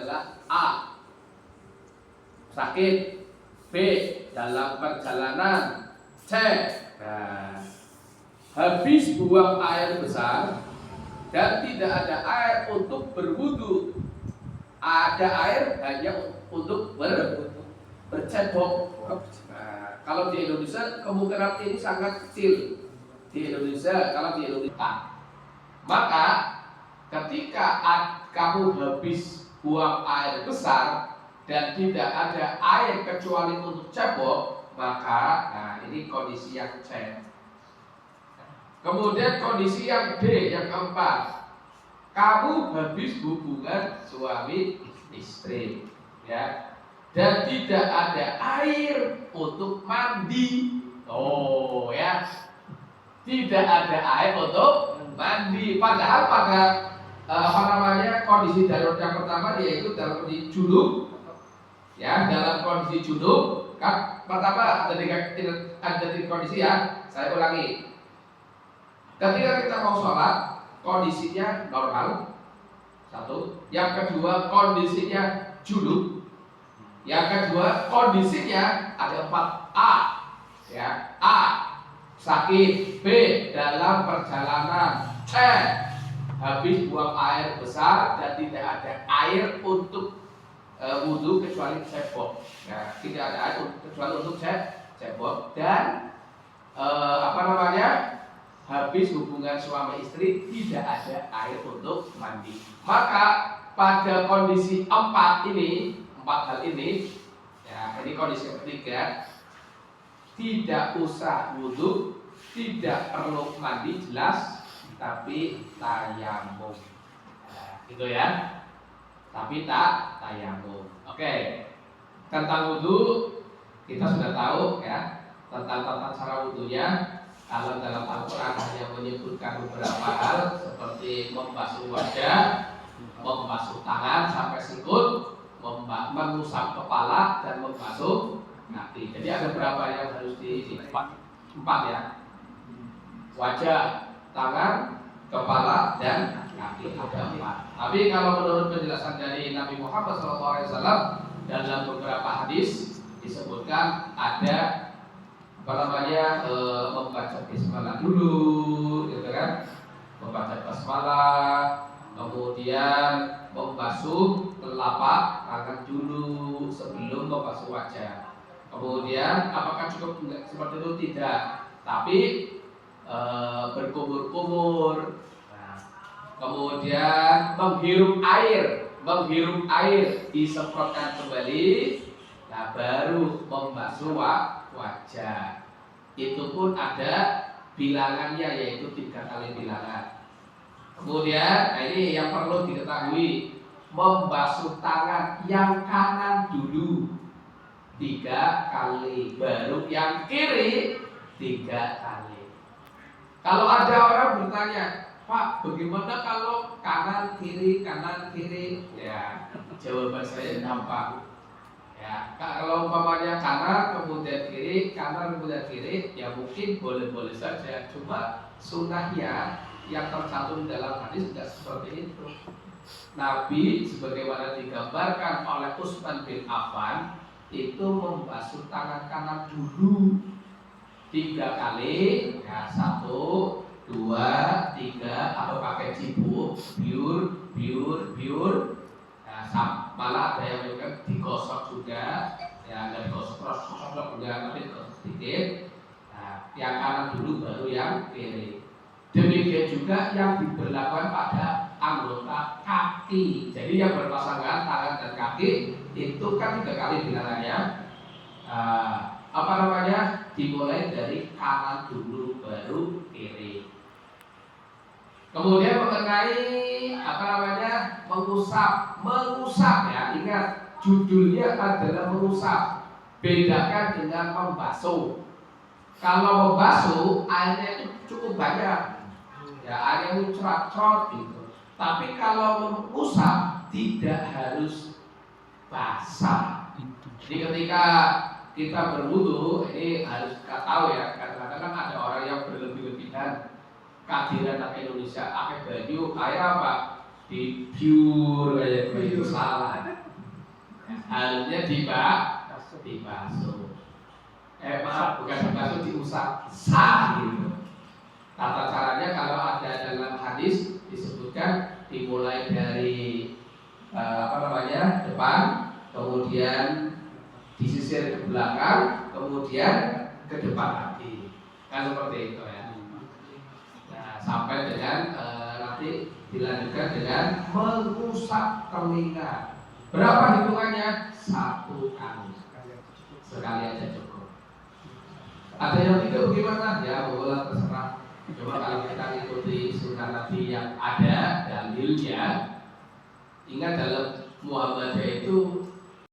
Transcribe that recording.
adalah A. Sakit. B. Dalam perjalanan. C. Nah, habis buang air besar dan tidak ada air untuk berwudu. Ada air hanya untuk bercebok. Nah, kalau di Indonesia kemungkinan ini sangat kecil. Di Indonesia, kalau di Indonesia, maka ketika kamu habis buang air besar dan tidak ada air kecuali untuk cebok, maka nah ini kondisi yang C. Kemudian kondisi yang D, yang keempat, kamu habis hubungan suami istri, ya, dan tidak ada air untuk mandi. Oh ya, tidak ada air untuk mandi. Padahal pada kondisi darurat yang pertama yaitu dalam kondisi junub, ya, dalam kondisi junub kan pertama ada di kondisi ya. Saya ulangi, ketika kita mau sholat kondisinya normal, satu. Yang kedua kondisinya junub. Yang kedua kondisinya ada 4A, ya. A. Sakit. B. Dalam perjalanan. C. Habis buang air besar dan tidak ada air untuk wudhu kecuali cebok. Ya, tidak ada air kecuali untuk cebok. Dan habis hubungan suami istri tidak ada air untuk mandi. Maka pada kondisi 4 hal ini, ya, ini kondisi ketiga, tidak usah wudhu, tidak perlu mandi jelas, tapi tayamum. Nah, gitu ya. Tapi tayamum. Oke. Tentang wudhu kita sudah tahu ya, tentang cara wudhunya. Kalau dalam Al-Quran hanya menyebutkan beberapa hal seperti membasuh wajah, membasuh tangan sampai sikut, mengusap kepala dan membasuh kaki. Jadi ada berapa yang harus empat ya? Wajah, tangan, kepala dan kaki, ada 4. Tapi kalau menurut penjelasan dari Nabi Muhammad SAW dalam beberapa hadis disebutkan ada membaca bismillah dulu, gitu kan? Membaca basmalah, kemudian membasuh telapak tangan dulu sebelum membasuh wajah. Kemudian apakah cukup seperti itu? Tidak. Tapi berkumur-kumur. Nah, kemudian menghirup air disemprotkan kembali. Nah, baru membasuh wajah. Itu pun ada bilangannya, yaitu 3 kali bilangan. Kemudian ini yang perlu diketahui, membasuh tangan yang kanan dulu 3 kali, baru yang kiri 3 kali. Kalau ada orang bertanya, Pak, bagaimana kalau kanan kiri? Ya, jawaban saya gampang. Ya, kalau umpamanya kanan kemudian kiri, ya mungkin boleh-boleh saja. Cuma sunnahnya yang tercantum dalam hadis tidak seperti itu. Nabi sebagaimana digambarkan oleh Utsman bin Affan itu membasuh tangan kanan dulu 3 kali, ya, 1, 2, 3, atau pakai cibuk, biur. Nah, malah ada yang juga digosok juga, ya, nggak digosok juga, tapi digosok sedikit. Nah, yang kanan dulu baru yang kiri. Demikian juga yang diberlakukan pada anggota kaki. Jadi yang berpasangan tangan dan kaki itu kan 3 kali bilangannya. Dimulai dari kanan dulu baru kiri. Kemudian mengenai mengusap ya, ingat judulnya adalah mengusap. Bedakan dengan membasuh. Kalau membasuh airnya itu cukup banyak, ya, airnya itu cerot gitu. Tapi kalau mengusap tidak harus basah. Jadi ketika kita berwudu ini harus kita tahu ya, kadang-kadang kan ada orang yang berlebih-lebihan. Kehadiran anak Indonesia pakai baju air apa? Dibiur kayak itu salah. harusnya dibasuh. Maaf, bukan dibasuh, diusap, sah gitu. Tata caranya kalau ada dalam hadis disebutkan dimulai dari depan, kemudian disisir ke belakang, kemudian ke depan lagi, kan seperti itu ya. Nah, sampai dengan nanti dilanjutkan dengan mengusap telinga. Berapa hitungannya? 1 kali. Sekali aja cukup. Ada yang tidak bagaimana? Ya boleh terserah. Coba kalau kita ikuti sunnah Nabi yang ada dalilnya. Ingat dalam Muhammadiyah itu